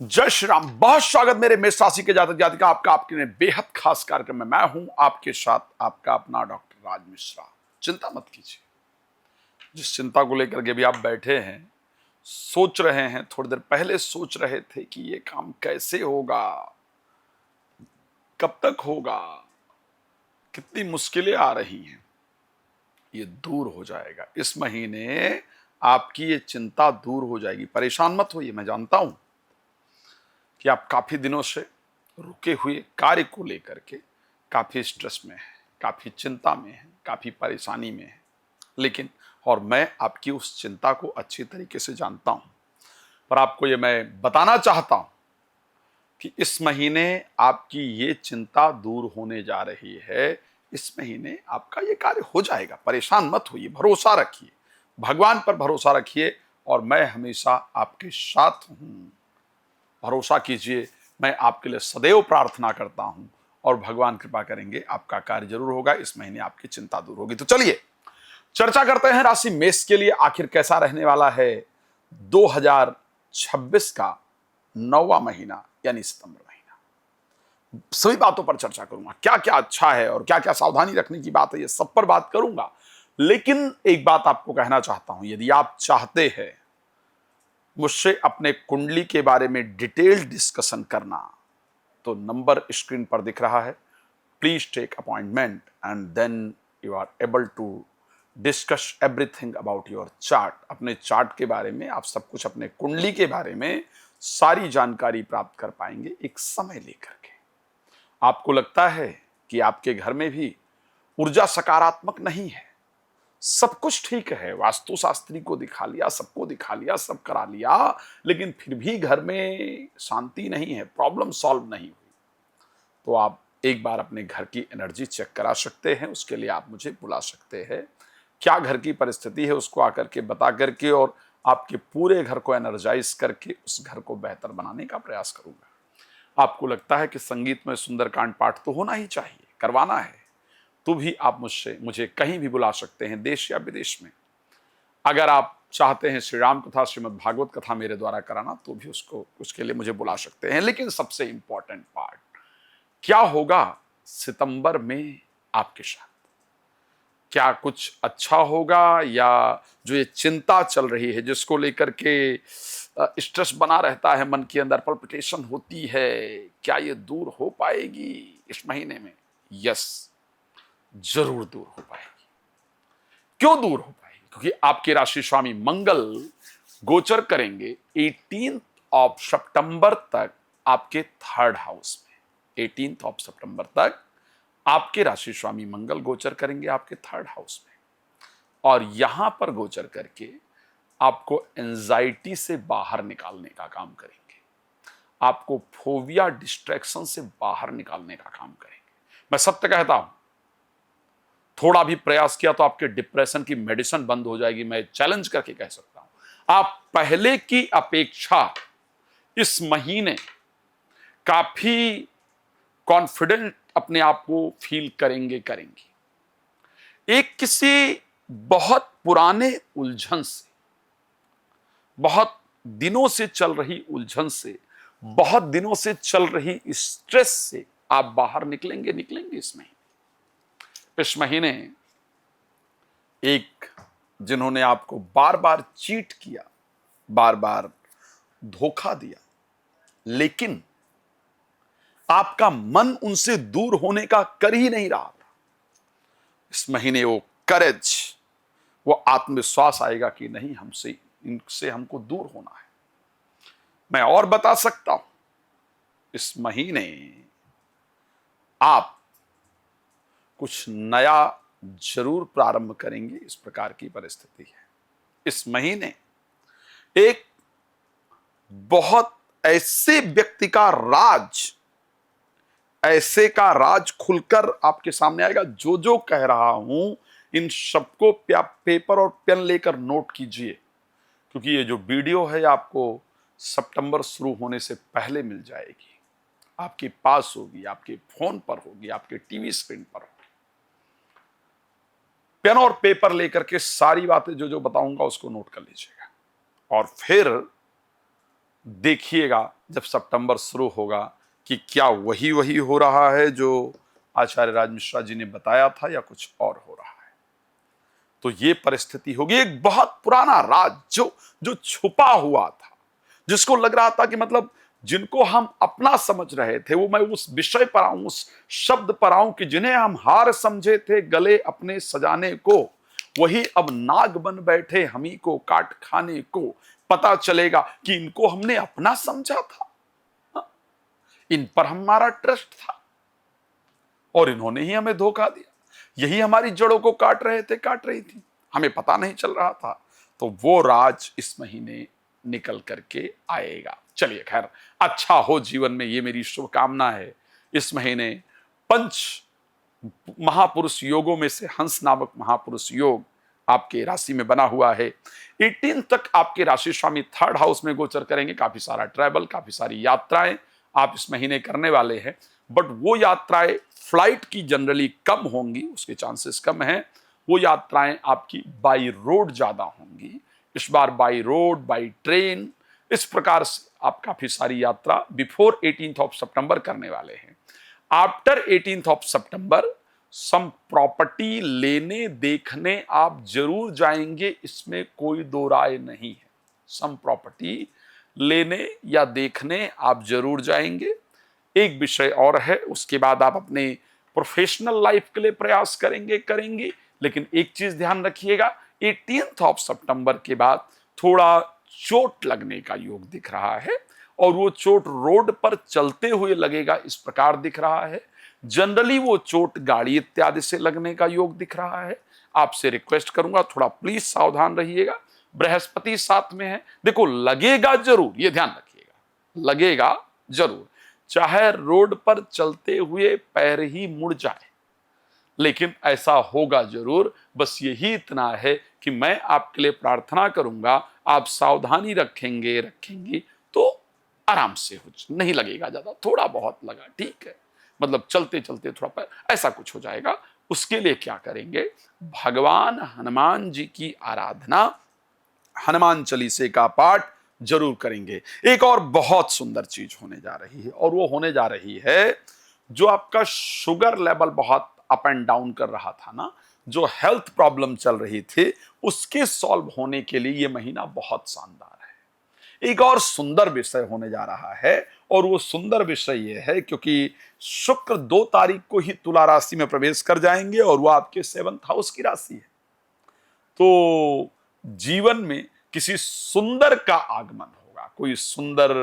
जय श्री राम। बहुत स्वागत मेरे मेष राशि के जातक जातिका आपका आपके बेहद खास कार्यक्रम में। मैं हूं आपके साथ आपका अपना डॉक्टर राज मिश्रा। चिंता मत कीजिए। जिस चिंता को लेकर के भी आप बैठे हैं, सोच रहे हैं, थोड़ी देर पहले सोच रहे थे कि ये काम कैसे होगा, कब तक होगा, कितनी मुश्किलें आ रही हैं, ये दूर हो जाएगा। इस महीने आपकी ये चिंता दूर हो जाएगी। परेशान मत होइए। मैं जानता हूं कि आप काफी दिनों से रुके हुए कार्य को लेकर के काफी स्ट्रेस में हैं, काफी चिंता में हैं, काफी परेशानी में हैं। लेकिन और मैं आपकी उस चिंता को अच्छी तरीके से जानता हूं, पर आपको ये मैं बताना चाहता हूं कि इस महीने आपकी ये चिंता दूर होने जा रही है। इस महीने आपका ये कार्य हो जाएगा। परेशान मत होइए, भरोसा रखिए, भगवान पर भरोसा रखिए और मैं हमेशा आपके साथ हूं। भरोसा कीजिए, मैं आपके लिए सदैव प्रार्थना करता हूं और भगवान कृपा करेंगे, आपका कार्य जरूर होगा। इस महीने आपकी चिंता दूर होगी। तो चलिए चर्चा करते हैं राशि मेष के लिए आखिर कैसा रहने वाला है 2026 का 9वां महीना यानी सितंबर महीना। सभी बातों पर चर्चा करूंगा, क्या क्या अच्छा है और क्या क्या सावधानी रखने की बात है, ये सब पर बात करूंगा। लेकिन एक बात आपको कहना चाहता हूं, यदि आप चाहते हैं मुझसे अपने कुंडली के बारे में डिटेल डिस्कशन करना, तो नंबर स्क्रीन पर दिख रहा है। Please take appointment and then you are able to discuss everything about your chart. अपने चार्ट के बारे में आप सब कुछ, अपने कुंडली के बारे में सारी जानकारी प्राप्त कर पाएंगे एक समय लेकर के। आपको लगता है कि आपके घर में भी ऊर्जा सकारात्मक नहीं है, सब कुछ ठीक है, वास्तुशास्त्री को दिखा लिया, सबको दिखा लिया, सब करा लिया, लेकिन फिर भी घर में शांति नहीं है, प्रॉब्लम सॉल्व नहीं हुई, तो आप एक बार अपने घर की एनर्जी चेक करा सकते हैं। उसके लिए आप मुझे बुला सकते हैं। क्या घर की परिस्थिति है उसको आकर के बता करके और आपके पूरे घर को एनर्जाइज करके उस घर को बेहतर बनाने का प्रयास करूंगा। आपको लगता है कि संगीत में सुंदरकांड पाठ तो होना ही चाहिए, करवाना है, तो भी आप मुझे कहीं भी बुला सकते हैं, देश या विदेश में। अगर आप चाहते हैं श्री राम कथा, श्रीमद् भागवत कथा मेरे द्वारा कराना, तो भी उसके लिए मुझे बुला सकते हैं। लेकिन सबसे इंपॉर्टेंट पार्ट, क्या होगा सितंबर में आपके साथ? क्या कुछ अच्छा होगा, या जो ये चिंता चल रही है, जिसको लेकर के स्ट्रेस बना रहता है, मन के अंदर पल्पिटेशन होती है, क्या ये दूर हो पाएगी इस महीने में? यस, जरूर दूर हो पाएगी। क्यों दूर हो पाएगी? क्योंकि आपके राशि स्वामी मंगल गोचर करेंगे 18 सितंबर तक आपके 3rd हाउस में। 18 सितंबर तक आपके राशि स्वामी मंगल गोचर करेंगे आपके 3rd हाउस में, और यहां पर गोचर करके आपको एंजाइटी से बाहर निकालने का काम करेंगे, आपको फोबिया डिस्ट्रैक्शन से बाहर निकालने का काम करेंगे। मैं सत्य कहता हूं, थोड़ा भी प्रयास किया तो आपके डिप्रेशन की मेडिसिन बंद हो जाएगी। मैं चैलेंज करके कह सकता हूं, आप पहले की अपेक्षा इस महीने काफी कॉन्फिडेंट अपने आप को फील करेंगे। एक किसी बहुत पुराने उलझन से, बहुत दिनों से चल रही उलझन से, बहुत दिनों से चल रही स्ट्रेस से आप बाहर निकलेंगे। इस महीने एक जिन्होंने आपको बार बार चीट किया, बार बार धोखा दिया, लेकिन आपका मन उनसे दूर होने का कर ही नहीं रहा था, इस महीने वो करेज, वो आत्मविश्वास आएगा कि नहीं, इनसे हमको दूर होना है। मैं और बता सकता हूं, इस महीने आप कुछ नया जरूर प्रारंभ करेंगे। इस प्रकार की परिस्थिति है। इस महीने एक बहुत ऐसे व्यक्ति का ऐसे का राज खुलकर आपके सामने आएगा। जो जो कह रहा हूं, इन सबको पेपर और पेन लेकर नोट कीजिए, क्योंकि ये जो वीडियो है आपको सितंबर शुरू होने से पहले मिल जाएगी, आपके पास होगी, आपके फोन पर होगी, आपके टीवी स्क्रीन पर होगी। पेन और पेपर लेकर के सारी बातें जो जो बताऊंगा उसको नोट कर लीजिएगा, और फिर देखिएगा जब सितंबर शुरू होगा कि क्या वही वही हो रहा है जो आचार्य राज मिश्रा जी ने बताया था या कुछ और हो रहा है। तो ये परिस्थिति होगी। एक बहुत पुराना राज जो जो छुपा हुआ था, जिसको लग रहा था कि मतलब जिनको हम अपना समझ रहे थे, वो मैं उस विषय पर आऊं, उस शब्द पर आऊं कि जिन्हें हम हार समझे थे गले अपने सजाने को, वही अब नाग बन बैठे हमी को काट खाने को। पता चलेगा कि इनको हमने अपना समझा था, इन पर हमारा ट्रस्ट था और इन्होंने ही हमें धोखा दिया। यही हमारी जड़ों को काट रहे थे, काट रही थी, हमें पता नहीं चल रहा था। तो वो राज इस महीने निकल करके आएगा। चलिए खैर, अच्छा हो जीवन में, ये मेरी शुभकामना है। इस महीने पंच महापुरुष योगों में से हंस नामक महापुरुष योग आपके राशि में बना हुआ है। 18 तक आपके राशि स्वामी 3rd हाउस में गोचर करेंगे। काफी सारा ट्रैवल, काफी सारी यात्राएं आप इस महीने करने वाले हैं, बट वो यात्राएं फ्लाइट की जनरली कम होंगी, उसके चांसेस कम हैं। वो यात्राएं आपकी बाई रोड ज्यादा होंगी। इस बार बाई रोड, बाई ट्रेन, इस प्रकार से आप काफी सारी यात्रा बिफोर 18th ऑफ सितंबर करने वाले हैं। After 18th of September sum property लेने देखने आप जरूर जाएंगे, इसमें कोई दो राय नहीं है। सम प्रॉपर्टी लेने या देखने आप जरूर जाएंगे। एक विषय और है, उसके बाद आप अपने प्रोफेशनल लाइफ के लिए प्रयास करेंगे। लेकिन एक चीज ध्यान रखिएगा, 18th ऑफ सितंबर के बाद थोड़ा चोट लगने का योग दिख रहा है, और वो चोट रोड पर चलते हुए लगेगा, इस प्रकार दिख रहा है। जनरली वो चोट गाड़ी इत्यादि से लगने का योग दिख रहा है। आपसे रिक्वेस्ट करूंगा थोड़ा प्लीज सावधान रहिएगा। बृहस्पति साथ में है, देखो लगेगा जरूर, ये ध्यान रखिएगा, लगेगा जरूर, चाहे रोड पर चलते हुए पैर ही मुड़ जाए, लेकिन ऐसा होगा जरूर। बस यही इतना है कि मैं आपके लिए प्रार्थना करूंगा, आप सावधानी रखेंगी तो आराम से हो, नहीं लगेगा ज्यादा, थोड़ा बहुत लगा ठीक है, मतलब चलते चलते थोड़ा पैर ऐसा कुछ हो जाएगा। उसके लिए क्या करेंगे, भगवान हनुमान जी की आराधना, हनुमान चालीसे का पाठ जरूर करेंगे। एक और बहुत सुंदर चीज होने जा रही है, और वो होने जा रही है जो आपका शुगर लेवल बहुत अप एंड डाउन कर रहा था ना, जो हेल्थ प्रॉब्लम चल रही थी, उसके सॉल्व होने के लिए ये महीना बहुत शानदार है। एक और सुंदर विषय होने जा रहा है, और वो सुंदर विषय ये है क्योंकि शुक्र 2 तारीख को ही तुला राशि में प्रवेश कर जाएंगे, और वो आपके 7th हाउस की राशि है। तो जीवन में किसी सुंदर का आगमन होगा, कोई सुंदर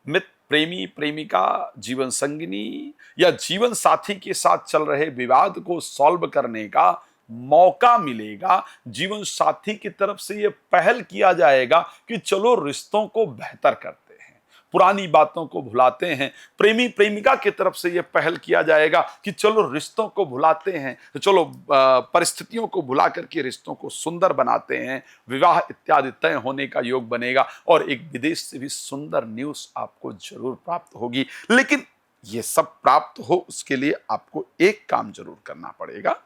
मित्र, प्रेमी, प्रेमिका, जीवन संगिनी या जीवन साथी के साथ चल रहे विवाद को सॉल्व करने का मौका मिलेगा। जीवन साथी की तरफ से यह पहल किया जाएगा कि चलो रिश्तों को बेहतर करते हैं, पुरानी बातों को भुलाते हैं। प्रेमी प्रेमिका की तरफ से यह पहल किया जाएगा कि चलो रिश्तों को भुलाते हैं, तो चलो परिस्थितियों को भुला करके रिश्तों को सुंदर बनाते हैं। विवाह इत्यादि तय होने का योग बनेगा, और एक विदेश से भी सुंदर न्यूज आपको जरूर प्राप्त होगी। लेकिन ये सब प्राप्त हो, उसके लिए आपको एक काम जरूर करना पड़ेगा,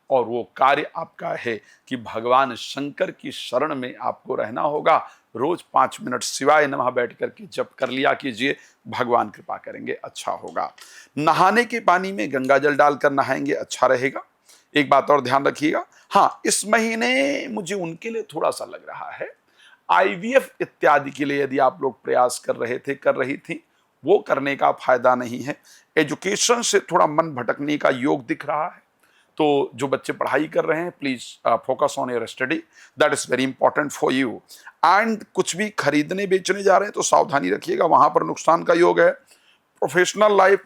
और वो कार्य आपका है कि भगवान शंकर की शरण में आपको रहना होगा। रोज 5 मिनट शिवाय नमः बैठ करके जप कर लिया कीजिए, भगवान कृपा करेंगे, अच्छा होगा। नहाने के पानी में गंगा जल डालकर नहाएंगे, अच्छा रहेगा। एक बात और ध्यान रखिएगा, हाँ इस महीने मुझे उनके लिए थोड़ा सा लग रहा है, IVF इत्यादि के लिए यदि आप लोग प्रयास कर रहे थे, कर रही थी, वो करने का फायदा नहीं है। एजुकेशन से थोड़ा मन भटकने का योग दिख रहा है। तो जो बच्चे पढ़ाई कर रहे हैं, please focus on your study, that is very important for you. And कुछ भी खरीदने बेचने जा रहे हैं तो सावधानी रखिएगा, वहां पर नुकसान का योग है। प्रोफेशनल लाइफ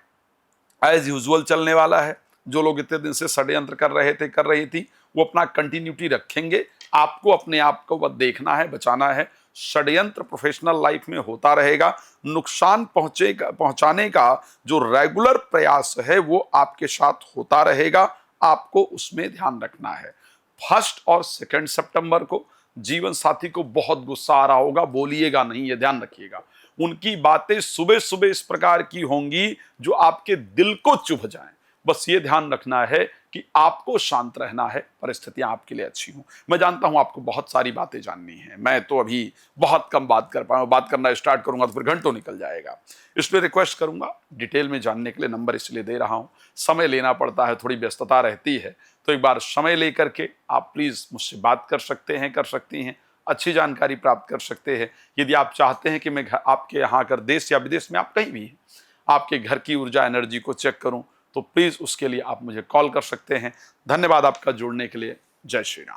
एज यूजुअल चलने वाला है। जो लोग इतने दिन से षड्यंत्र कर रहे थे, कर रही थी, वो अपना कंटिन्यूटी रखेंगे। आपको अपने आप को बस देखना है, बचाना है। षड्यंत्र प्रोफेशनल लाइफ में होता रहेगा। नुकसान पहुंचाने का जो रेगुलर प्रयास है वो आपके साथ होता रहेगा, आपको उसमें ध्यान रखना है। 1 और 2 सितंबर को जीवन साथी को बहुत गुस्सा आ रहा होगा, बोलिएगा नहीं, ये ध्यान रखिएगा। उनकी बातें सुबह सुबह इस प्रकार की होंगी जो आपके दिल को चुभ जाएं। बस ये ध्यान रखना है कि आपको शांत रहना है, परिस्थितियां आपके लिए अच्छी हों। मैं जानता हूं आपको बहुत सारी बातें जाननी है, मैं तो अभी बहुत कम बात कर पाऊंगा, बात करना स्टार्ट करूंगा तो फिर घंटों निकल जाएगा। इसलिए रिक्वेस्ट करूंगा, डिटेल में जानने के लिए नंबर इसलिए दे रहा हूं, समय लेना पड़ता है, थोड़ी व्यस्तता रहती है, तो एक बार समय लेकर के आप प्लीज मुझसे बात कर सकते हैं, कर सकती हैं, अच्छी जानकारी प्राप्त कर सकते हैं। यदि आप चाहते हैं कि मैं आपके यहाँ कर देश या विदेश में, आप कहीं भी हैं, आपके घर की ऊर्जा एनर्जी को चेक करूं, तो प्लीज उसके लिए आप मुझे कॉल कर सकते हैं। धन्यवाद आपका जुड़ने के लिए। जय श्री राम।